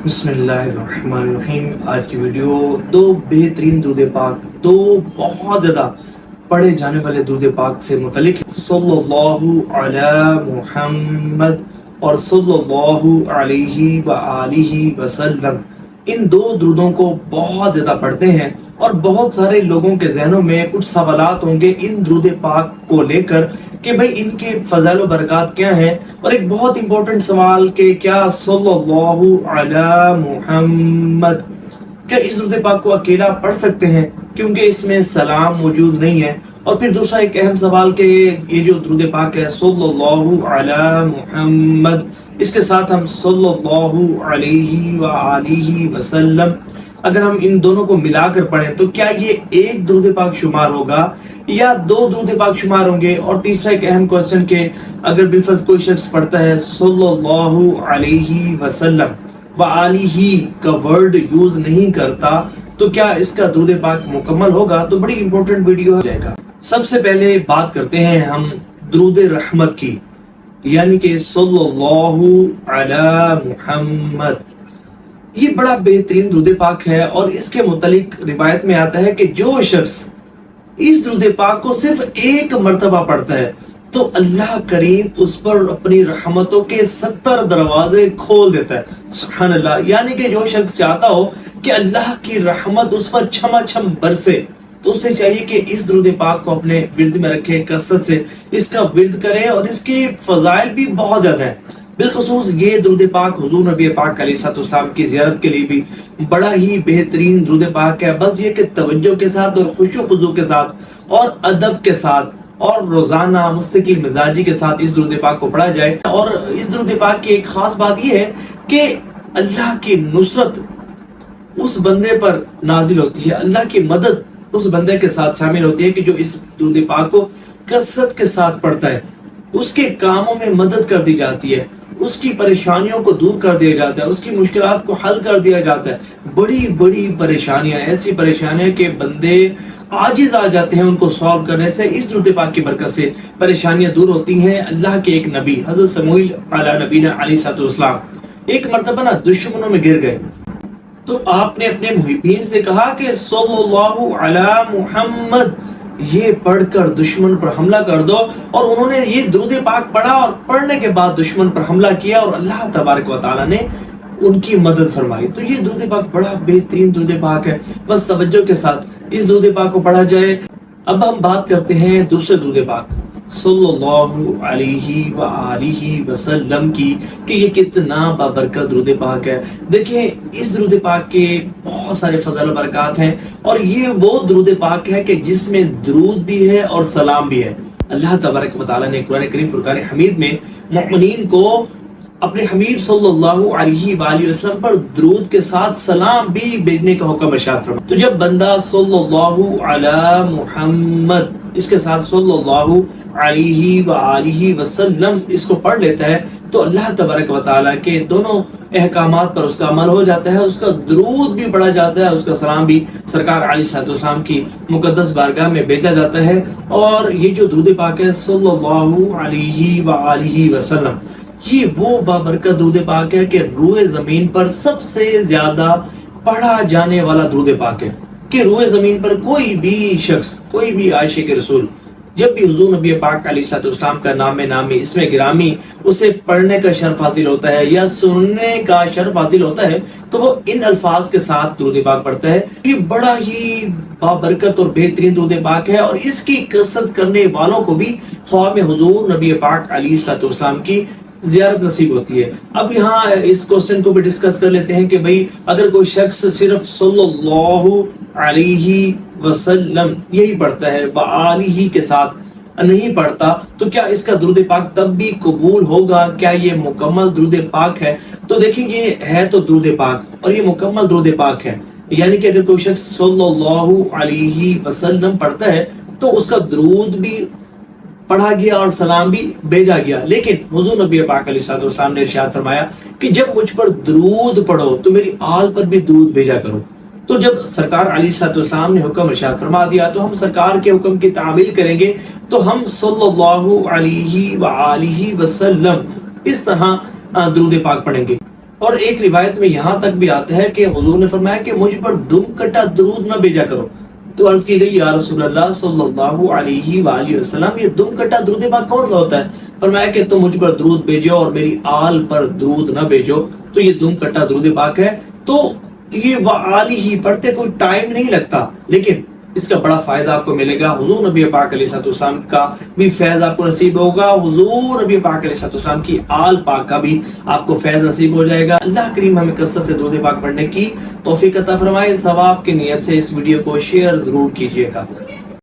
بسم اللہ الرحمن الرحیم۔ آج کی ویڈیو دو بہترین درود پاک، دو بہت زیادہ پڑھے جانے والے درود پاک سے متعلق صلی اللہ علی محمد اور صلی اللہ علیہ وآلہ وسلم، ان دو درودوں کو بہت زیادہ پڑھتے ہیں اور بہت سارے لوگوں کے ذہنوں میں کچھ سوالات ہوں گے ان درود پاک کو لے کر کہ بھئی ان کے فضائل و برکات کیا ہیں، اور ایک بہت امپورٹنٹ سوال کہ کیا صلی اللہ علی محمد، کیا اس درود پاک کو اکیلا پڑھ سکتے ہیں کیونکہ اس میں سلام موجود نہیں ہے؟ اور پھر دوسرا ایک اہم سوال کہ یہ جو درود پاک ہے صلی اللہ علی محمد، اس کے ساتھ ہم صلی اللہ علیہ وآلہ وسلم، اگر ہم ان دونوں کو ملا کر پڑھیں تو کیا یہ ایک درود پاک شمار ہوگا یا دو درود پاک شمار ہوں گے؟ اور تیسرا ایک اہم کوسچن کہ اگر بالفرض کوئی شخص پڑھتا ہے صلی اللہ علیہ وسلم وآلہ کا ورڈ یوز نہیں کرتا تو کیا اس کا درود پاک مکمل ہوگا؟ تو بڑی امپورٹنٹ ویڈیو ہو جائے گا۔ سب سے پہلے بات کرتے ہیں ہم درود رحمت کی، یعنی کہ صلی اللہ علی محمد۔ یہ بڑا بہترین درود پاک ہے اور اس کے متعلق روایت میں آتا ہے کہ جو شخص اس درود پاک کو صرف ایک مرتبہ پڑھتا ہے تو اللہ کریم اس پر اپنی رحمتوں کے 70 دروازے کھول دیتا ہے۔ سبحان اللہ، یعنی کہ جو شخص چاہتا ہو کہ اللہ کی رحمت اس پر چھما چھم برسے تو اسے چاہیے کہ اس درود پاک کو اپنے ورد میں رکھے، کثرت سے اس کا ورد کرے، اور اس کے فضائل بھی بہت زیادہ ہیں۔ بالخصوص یہ درود پاک حضور نبی پاک علیہ السلام کی زیارت کے لیے بھی بڑا ہی بہترین درود پاک ہے۔ بس یہ کہ توجہ کے ساتھ اور خشوع و خضوع کے ساتھ اور ادب کے ساتھ اور روزانہ مستقل مزاجی کے ساتھ اس درود پاک کو پڑھا جائے۔ اور اس درود پاک کی ایک خاص بات یہ ہے کہ اللہ کی نصرت اس بندے پر نازل ہوتی ہے، اللہ کی مدد اس بندے کے ساتھ شامل ہوتی ہے کہ جو اس درود پاک کو کثرت کے ساتھ پڑھتا ہے۔ اس کے کاموں میں مدد کر دی جاتی ہے، اس کی پریشانیوں کو دور کر دیا جاتا ہے، اس کی مشکلات کو حل کر دیا جاتا ہے۔ بڑی بڑی پریشانیاں، ایسی پریشانیاں کہ بندے عاجز آ جاتے ہیں ان کو سالو کرنے سے، اس درود پاک کی برکت سے پریشانیاں دور ہوتی ہیں۔ اللہ کے ایک نبی حضرت سموئیل علیہ نبینا علیہ السلام ایک مرتبہ دشمنوں میں گر گئے تو آپ نے اپنے محبین سے کہا کہ صلی اللہ علی محمد یہ پڑھ کر دشمن پر حملہ کر دو، اور انہوں نے یہ درود پاک پڑھا اور پڑھنے کے بعد دشمن پر حملہ کیا اور اللہ تبارک و تعالی نے ان کی مدد فرمائی۔ تو یہ درود پاک بڑا بہترین درود پاک ہے، بس توجہ کے ساتھ اس درود پاک کو پڑھا جائے۔ اب ہم بات کرتے ہیں دوسرے درود پاک صلی اللہ علیہ وآلہ وسلم کی کہ یہ کتنا بابرکت درود پاک ہے۔ دیکھیں اس درود پاک کے بہت سارے فضائل و برکات ہیں، اور یہ وہ درود پاک ہے کہ جس میں درود بھی ہے اور سلام بھی ہے۔ اللہ تبارک و تعالی نے قرآن کریم فرقان حمید میں مومنین کو اپنے حبیب صلی اللہ علیہ وآلہ وسلم پر درود کے ساتھ سلام بھی بھیجنے کا حکم ارشاد فرمایا۔ تو جب بندہ صلی اللہ علی محمد اس کے ساتھ صلی اللہ علیہ وآلہ وسلم اس کو پڑھ لیتا ہے تو اللہ تبارک و تعالیٰ کے دونوں احکامات پر اس کا عمل ہو جاتا ہے، اس کا درود بھی پڑھا جاتا ہے، اس کا سلام بھی سرکار علیہ السلام کی مقدس بارگاہ میں بھیجا جاتا ہے۔ اور یہ جو درود پاک ہے صلی اللہ علیہ وآلہ وسلم، یہ وہ بابرکت درود پاک ہے کہ روئے زمین پر سب سے زیادہ پڑھا جانے والا درود پاک ہے، کہ روئے زمین پر کوئی بھی شخص، کوئی بھی عاشق رسول جب بھی حضور نبی پاک علیہ السلام کا نام نامی اس میں گرامی اسے پڑھنے کا شرف حاصل ہوتا ہے یا سننے کا شرف حاصل ہوتا ہے تو وہ ان الفاظ کے ساتھ درود پاک پڑھتا ہے۔ یہ بڑا ہی بابرکت اور بہترین درود پاک ہے، اور اس کی کثرت کرنے والوں کو بھی خواب میں حضور نبی پاک علیہ السلام کی زیارت نصیب ہوتی ہے۔ اب یہاں اس کوسچن کو بھی ڈسکس کر لیتے ہیں کہ بھئی اگر کوئی شخص صرف صلی اللہ علیہ وسلم یہی پڑھتا ہے، وآلہ کے ساتھ نہیں پڑھتا، تو کیا اس کا درود پاک تب بھی قبول ہوگا؟ کیا یہ مکمل درود پاک ہے؟ تو دیکھیں یہ ہے تو درود پاک اور یہ مکمل درود پاک ہے، یعنی کہ اگر کوئی شخص صلی اللہ علیہ وسلم پڑھتا ہے تو اس کا درود بھی پڑھا گیا اور سلام بھی بھیجا گیا۔ لیکن حضور نبی پاک علیہ السلام نے ارشاد فرمایا کہ جب مجھ پر درود پڑھو تو میری آل پر بھی درود بھیجا کرو۔ تو جب سرکار علیہ السلام نے حکم ارشاد فرما دیا تو ہم سرکار کے حکم کی تعمیل کریں گے، تو ہم صلی اللہ علیہ وآلہ وسلم اس طرح درود پاک پڑھیں گے۔ اور ایک روایت میں یہاں تک بھی آتا ہے کہ حضور نے فرمایا کہ مجھ پر دم کٹا درود نہ بھیجا کرو. تو عرض کی گئی یا رسول اللہ صلی اللہ علیہ وآلہ وسلم یہ دم کٹا درود پاک کون سا ہوتا ہے؟ فرمایا کہ تم مجھ پر درود بھیجو اور میری آل پر درود نہ بھیجو. تو یہ دم کٹا درود پاک ہے. تو یہ وآلہ ہی پڑھتے کوئی ٹائم نہیں لگتا، لیکن اس کا بڑا فائدہ آپ کو ملے گا. حضور نبی پاک علیہ السلام کا بھی فیض آپ کو نصیب ہوگا، حضور نبی پاک علیہ السلام کی آل پاک کا بھی آپ کو فیض نصیب ہو جائے گا. اللہ کریم ہمیں کثرت سے درود پاک پڑھنے کی توفیق عطا فرمائے. ثواب کی نیت سے اس ویڈیو کو شیئر ضرور کیجیے گا.